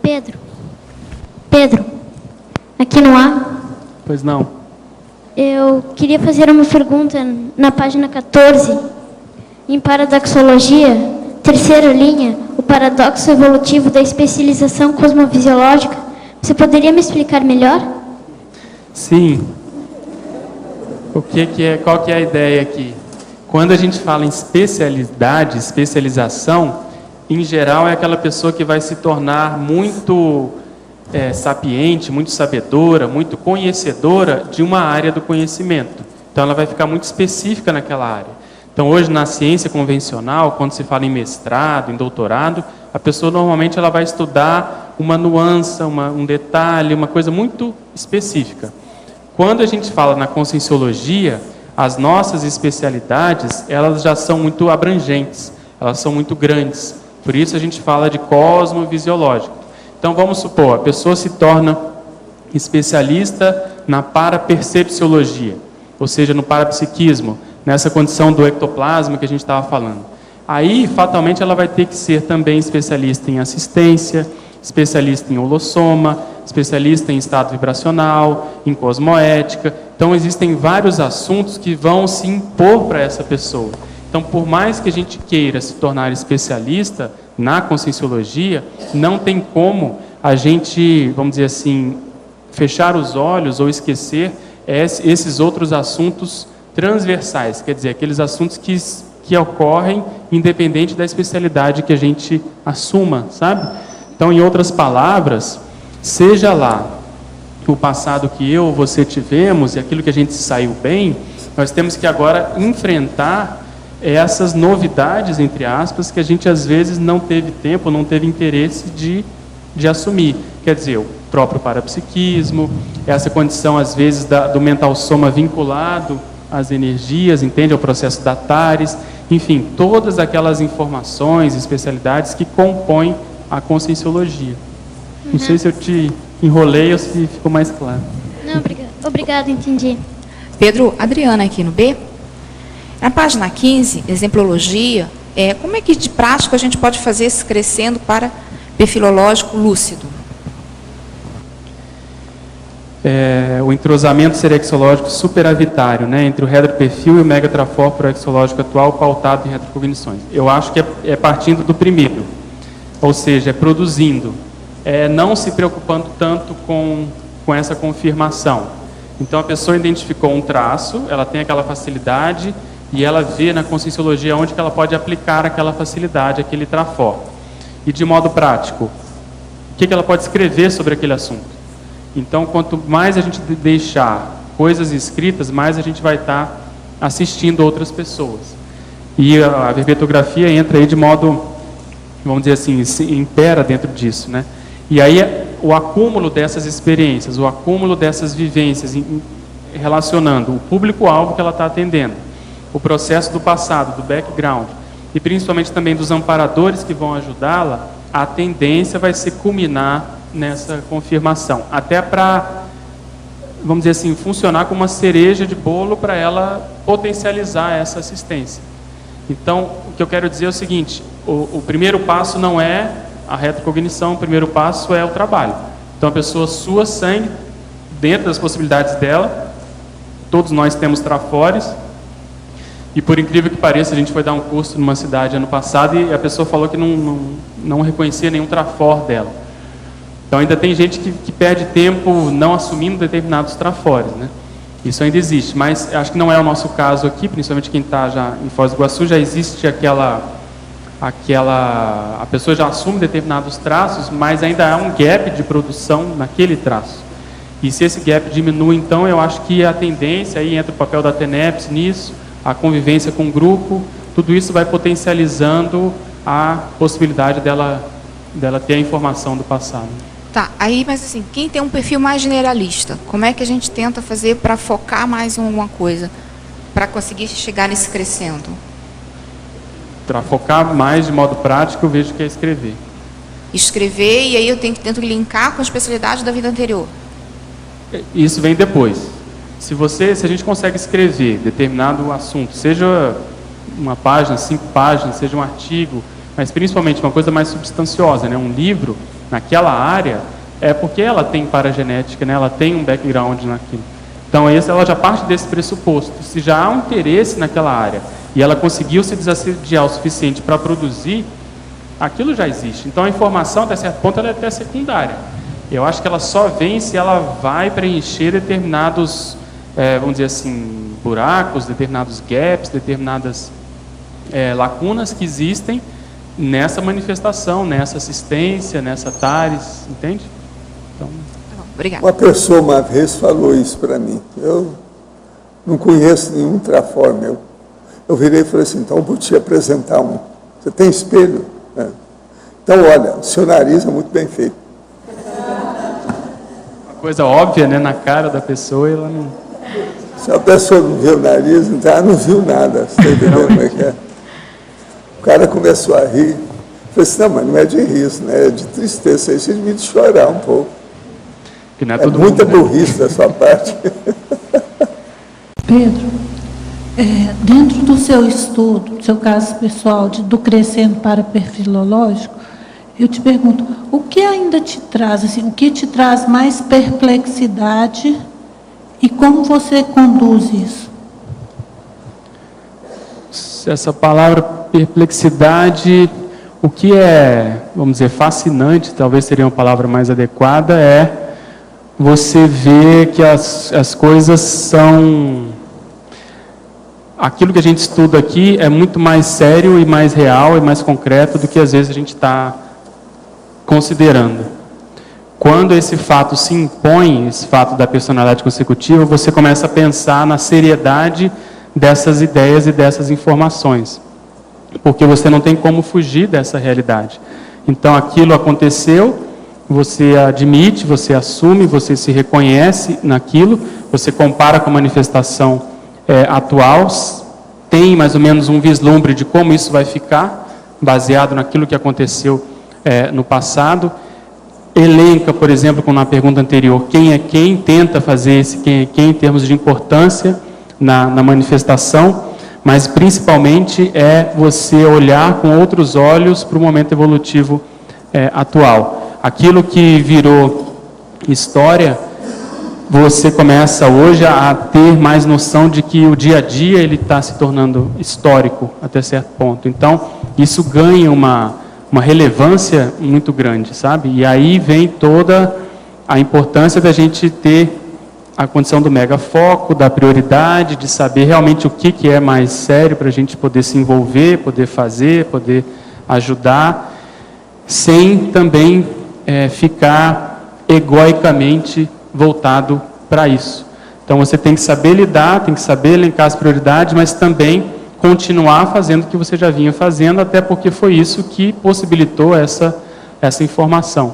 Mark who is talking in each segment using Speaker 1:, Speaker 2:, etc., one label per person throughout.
Speaker 1: Pedro. Pedro, aqui no ar.
Speaker 2: Pois não.
Speaker 1: Eu queria fazer uma pergunta na página 14. Em paradoxologia, terceira linha, o paradoxo evolutivo da especialização cosmovisiológica. Você poderia me explicar melhor?
Speaker 2: Sim. Qual que é a ideia aqui? Quando a gente fala em especialidade, especialização, em geral é aquela pessoa que vai se tornar muito sapiente, muito sabedora, muito conhecedora de uma área do conhecimento. Então ela vai ficar muito específica naquela área. Então hoje na ciência convencional, quando se fala em mestrado, em doutorado, a pessoa normalmente ela vai estudar uma nuance, um detalhe, uma coisa muito específica. Quando a gente fala na conscienciologia, as nossas especialidades, elas já são muito abrangentes, elas são muito grandes. Por isso a gente fala de cosmovisiológico. Então vamos supor, a pessoa se torna especialista na parapercepciologia, ou seja, no parapsiquismo, nessa condição do ectoplasma que a gente estava falando. Aí, fatalmente, ela vai ter que ser também especialista em assistência, especialista em holossoma, especialista em estado vibracional, em cosmoética. Então, existem vários assuntos que vão se impor para essa pessoa. Então, por mais que a gente queira se tornar especialista na conscienciologia, não tem como a gente, vamos dizer assim, fechar os olhos ou esquecer esses outros assuntos transversais, quer dizer, aqueles assuntos que ocorrem independente da especialidade que a gente assuma, sabe? Então, em outras palavras, seja lá o passado que eu ou você tivemos e aquilo que a gente saiu bem, nós temos que agora enfrentar essas novidades, entre aspas, que a gente às vezes não teve tempo, não teve interesse de assumir. Quer dizer, o próprio parapsiquismo, essa condição às vezes do mental soma vinculado às energias, entende? Ao processo da TARES, enfim, todas aquelas informações, especialidades que compõem a conscienciologia. Não sei se eu te enrolei ou se ficou mais claro.
Speaker 1: Não, obrigada, entendi.
Speaker 3: Pedro, Adriana aqui no B. Na página 15, exemplologia, como é que de prática a gente pode fazer esse crescendo para perfilológico lúcido?
Speaker 2: O entrosamento serexológico superavitário, né, entre o retroperfil e o megatrafor proexológico atual pautado em retrocognições. Eu acho que é partindo do primeiro, ou seja, é produzindo, não se preocupando tanto com essa confirmação. Então a pessoa identificou um traço, ela tem aquela facilidade e ela vê na conscienciologia onde que ela pode aplicar aquela facilidade, aquele trafor. E de modo prático, o que ela pode escrever sobre aquele assunto? Então, quanto mais a gente deixar coisas escritas, mais a gente vai estar assistindo outras pessoas. E a verbetografia entra aí de modo, vamos dizer assim, se impera dentro disso, né? E aí o acúmulo dessas experiências, o acúmulo dessas vivências, relacionando o público-alvo que ela está atendendo, o processo do passado, do background, e principalmente também dos amparadores que vão ajudá-la, a tendência vai ser culminar nessa confirmação, até para, vamos dizer assim, funcionar como uma cereja de bolo para ela potencializar essa assistência. Então, o que eu quero dizer é o seguinte, o primeiro passo não é a retrocognição, o primeiro passo é o trabalho. Então, a pessoa sua sangue, dentro das possibilidades dela, todos nós temos trafores, e por incrível que pareça, a gente foi dar um curso numa cidade ano passado e a pessoa falou que não reconhecia nenhum trafor dela. Então ainda tem gente que perde tempo não assumindo determinados trafores, né? Isso ainda existe, mas acho que não é o nosso caso aqui, principalmente quem está já em Foz do Iguaçu, já existe a pessoa já assume determinados traços, mas ainda há um gap de produção naquele traço. E se esse gap diminui, então eu acho que a tendência, aí entra o papel da TENEPS nisso, a convivência com o grupo, tudo isso vai potencializando a possibilidade dela ter a informação do passado.
Speaker 3: Tá, aí, mas assim, quem tem um perfil mais generalista, como é que a gente tenta fazer para focar mais em alguma coisa, para conseguir chegar nesse crescendo?
Speaker 2: Para focar mais de modo prático, eu vejo que é escrever.
Speaker 3: Escrever, e aí eu tenho que tento linkar com a especialidade da vida anterior.
Speaker 2: Isso vem depois. Se a gente consegue escrever determinado assunto, seja uma página, 5 páginas, seja um artigo, mas principalmente uma coisa mais substanciosa, né? Um livro, naquela área, é porque ela tem paragenética, né? Ela tem um background naquilo. Então, ela já parte desse pressuposto. Se já há um interesse naquela área e ela conseguiu se desassediar o suficiente para produzir, aquilo já existe. Então, a informação, até certo ponto, ela é até secundária. Eu acho que ela só vem se ela vai preencher determinados, vamos dizer assim, buracos, determinados gaps, determinadas lacunas que existem nessa manifestação, nessa assistência, nessa TARES, entende? Então,
Speaker 3: obrigada.
Speaker 4: Uma pessoa uma vez falou isso para mim. Eu não conheço nenhum trafor meu. Eu virei e falei assim, então eu vou te apresentar um. Você tem espelho? Então, olha, o seu nariz é muito bem feito.
Speaker 2: uma coisa óbvia, né, na cara da pessoa, ela não...
Speaker 4: Se a pessoa não viu o nariz, então ela não viu nada. Você está entendendo como é que é? O cara começou a rir. Eu falei assim, não, mas não é de riso, né? É de tristeza. Aí você devia de chorar um pouco.
Speaker 2: Que não é
Speaker 4: É
Speaker 2: todo
Speaker 4: muita
Speaker 2: mundo, né?
Speaker 4: burrice da sua parte.
Speaker 5: Pedro, dentro do seu estudo, do seu caso pessoal, do crescendo para perfilológico, eu te pergunto, o que ainda te traz, assim, o que te traz mais perplexidade e como você conduz isso?
Speaker 2: Essa palavra perplexidade, o que é, vamos dizer, fascinante, talvez seria uma palavra mais adequada, é você ver que as coisas são... Aquilo que a gente estuda aqui é muito mais sério e mais real e mais concreto do que às vezes a gente está considerando. Quando esse fato se impõe, esse fato da personalidade consecutiva, você começa a pensar na seriedade dessas ideias e dessas informações. Porque você não tem como fugir dessa realidade. Então aquilo aconteceu, você admite, você assume, você se reconhece naquilo, você compara com a manifestação atual, tem mais ou menos um vislumbre de como isso vai ficar, baseado naquilo que aconteceu no passado. Elenca, por exemplo, como na pergunta anterior, quem é quem, tenta fazer esse quem é quem em termos de importância na manifestação, mas principalmente é você olhar com outros olhos para o momento evolutivo atual. Aquilo que virou história, você começa hoje a ter mais noção de que o dia a dia ele está se tornando histórico até certo ponto. Então, isso ganha uma relevância muito grande, sabe? E aí vem toda a importância da gente ter a condição do megafoco, da prioridade, de saber realmente o que é mais sério para a gente poder se envolver, poder fazer, poder ajudar, sem também ficar egoicamente voltado para isso. Então você tem que saber lidar, tem que saber elencar as prioridades, mas também continuar fazendo o que você já vinha fazendo, até porque foi isso que possibilitou essa informação.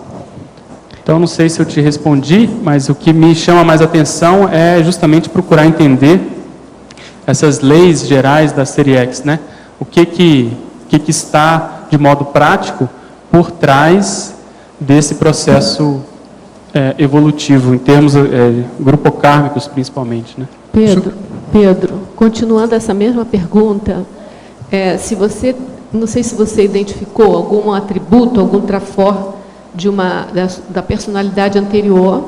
Speaker 2: Então, não sei se eu te respondi, mas o que me chama mais atenção é justamente procurar entender essas leis gerais da série X, né? O que está, de modo prático, por trás desse processo evolutivo, em termos grupocármicos, principalmente, né?
Speaker 6: Pedro, continuando essa mesma pergunta, não sei se você identificou algum atributo, algum trafor da personalidade anterior,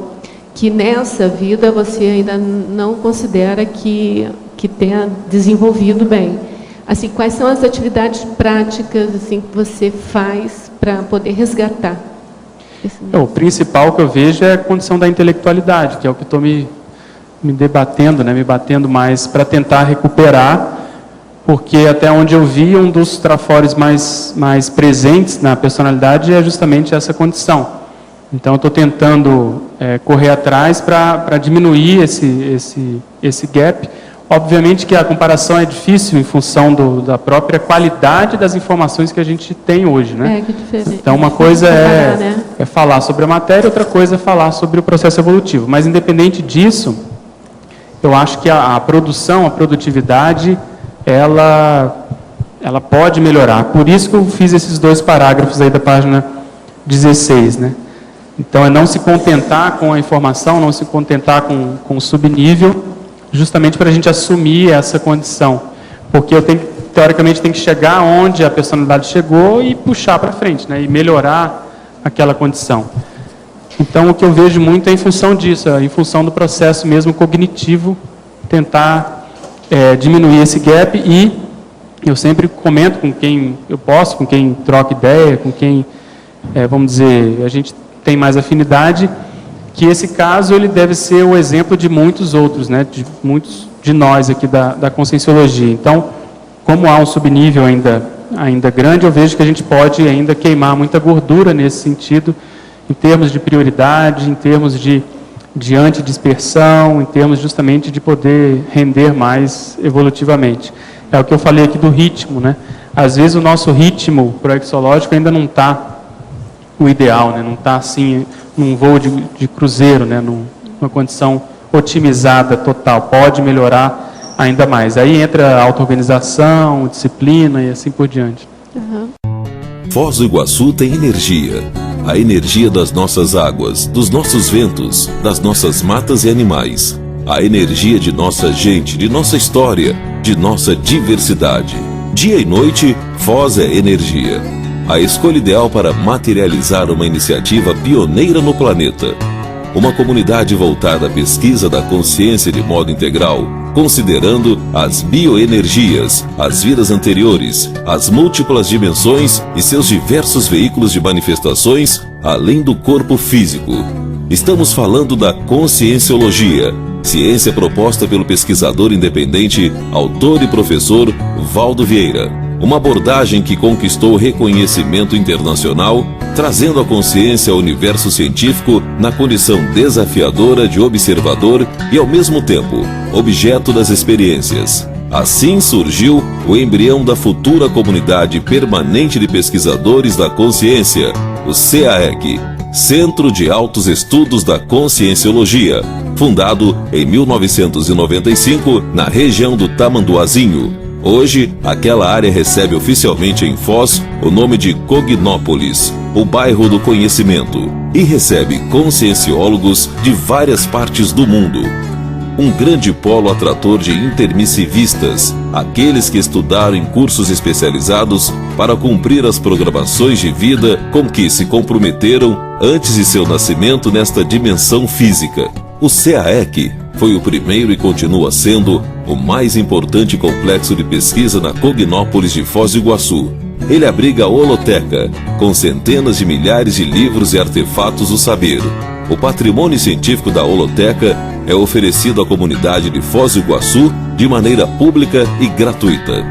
Speaker 6: que nessa vida você ainda não considera que tenha desenvolvido bem. Assim, quais são as atividades práticas assim, que você faz para poder resgatar?
Speaker 2: O principal que eu vejo é a condição da intelectualidade, que é o que estou me debatendo, né, me batendo mais para tentar recuperar, porque até onde eu vi, um dos trafores mais presentes na personalidade é justamente essa condição. Então, eu estou tentando correr atrás para diminuir esse gap. Obviamente que a comparação é difícil em função da própria qualidade das informações que a gente tem hoje, né?
Speaker 6: Que diferente.
Speaker 2: Então, uma coisa é falar sobre a matéria, outra coisa é falar sobre o processo evolutivo. Mas, independente disso, eu acho que a produção, a produtividade, ela pode melhorar. Por isso que eu fiz esses 2 parágrafos aí da página 16, né? Então, é não se contentar com a informação, não se contentar com o subnível, justamente para a gente assumir essa condição. Porque teoricamente, tem que chegar onde a personalidade chegou e puxar para frente, né? E melhorar aquela condição. Então, o que eu vejo muito é em função disso, em função do processo mesmo cognitivo, tentar diminuir esse gap, e eu sempre comento com quem eu posso, com quem troca ideia, com quem, vamos dizer, a gente tem mais afinidade, que esse caso ele deve ser o exemplo de muitos outros, né, de muitos de nós aqui da Conscienciologia. Então, como há um subnível ainda grande, eu vejo que a gente pode ainda queimar muita gordura nesse sentido, em termos de prioridade, em termos de antidispersão, em termos justamente de poder render mais evolutivamente. É o que eu falei aqui do ritmo, né? Às vezes o nosso ritmo proexológico ainda não está o ideal, né? Não está assim num voo de cruzeiro, né? Numa condição otimizada total, pode melhorar ainda mais. Aí entra a auto-organização, disciplina e assim por diante.
Speaker 7: Foz do Iguaçu tem energia. A energia das nossas águas, dos nossos ventos, das nossas matas e animais. A energia de nossa gente, de nossa história, de nossa diversidade. Dia e noite, Foz é energia. A escolha ideal para materializar uma iniciativa pioneira no planeta. Uma comunidade voltada à pesquisa da consciência de modo integral, considerando as bioenergias, as vidas anteriores, as múltiplas dimensões e seus diversos veículos de manifestações, além do corpo físico. Estamos falando da Conscienciologia, ciência proposta pelo pesquisador independente, autor e professor Valdo Vieira. Uma abordagem que conquistou reconhecimento internacional, trazendo a consciência ao universo científico na condição desafiadora de observador e, ao mesmo tempo, objeto das experiências. Assim surgiu o embrião da futura Comunidade Permanente de Pesquisadores da Consciência, o CAEC, Centro de Altos Estudos da Conscienciologia, fundado em 1995 na região do Tamanduazinho. Hoje, aquela área recebe oficialmente em Foz o nome de Cognópolis, o bairro do conhecimento, e recebe conscienciólogos de várias partes do mundo. Um grande polo atrator de intermissivistas, aqueles que estudaram em cursos especializados para cumprir as programações de vida com que se comprometeram antes de seu nascimento nesta dimensão física. O CAEC foi o primeiro e continua sendo o mais importante complexo de pesquisa na Cognópolis de Foz do Iguaçu. Ele abriga a holoteca, com centenas de milhares de livros e artefatos do saber. O patrimônio científico da holoteca é oferecido à comunidade de Foz do Iguaçu de maneira pública e gratuita.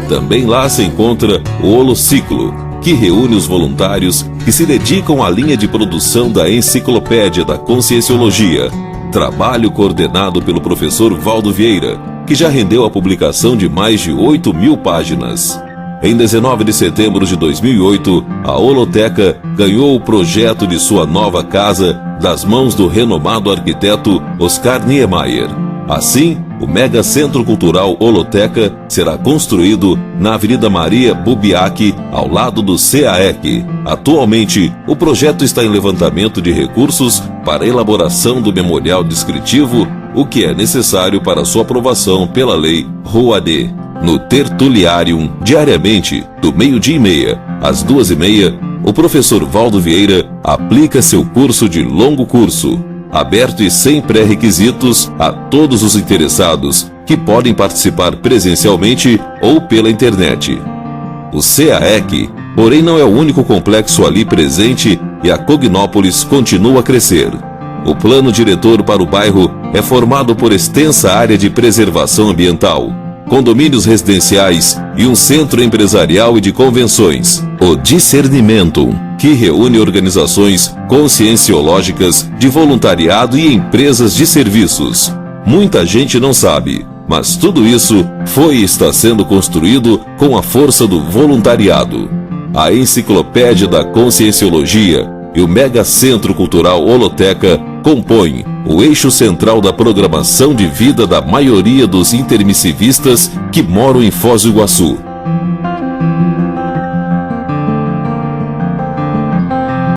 Speaker 7: Também lá se encontra o Holociclo, que reúne os voluntários que se dedicam à linha de produção da Enciclopédia da Conscienciologia, trabalho coordenado pelo professor Valdo Vieira, que já rendeu a publicação de mais de 8.000 páginas. Em 19 de setembro de 2008, a Holoteca ganhou o projeto de sua nova casa das mãos do renomado arquiteto Oscar Niemeyer. Assim, o Mega Centro Cultural Holoteca será construído na Avenida Maria Bubiac, ao lado do CAEC. Atualmente, o projeto está em levantamento de recursos para a elaboração do memorial descritivo, o que é necessário para sua aprovação pela Lei Rouanet. No Tertuliarium, diariamente, do 12h30 às 2h30, o professor Valdo Vieira aplica seu curso de longo curso, aberto e sem pré-requisitos a todos os interessados, que podem participar presencialmente ou pela internet. O CAEC, porém, não é o único complexo ali presente e a Cognópolis continua a crescer. O plano diretor para o bairro é formado por extensa área de preservação ambiental, condomínios residenciais e um centro empresarial e de convenções, o Discernimentum, que reúne organizações conscienciológicas de voluntariado e empresas de serviços. Muita gente não sabe, mas tudo isso foi e está sendo construído com a força do voluntariado. A Enciclopédia da Conscienciologia e o Mega Centro Cultural Holoteca compõem o eixo central da programação de vida da maioria dos intermissivistas que moram em Foz do Iguaçu.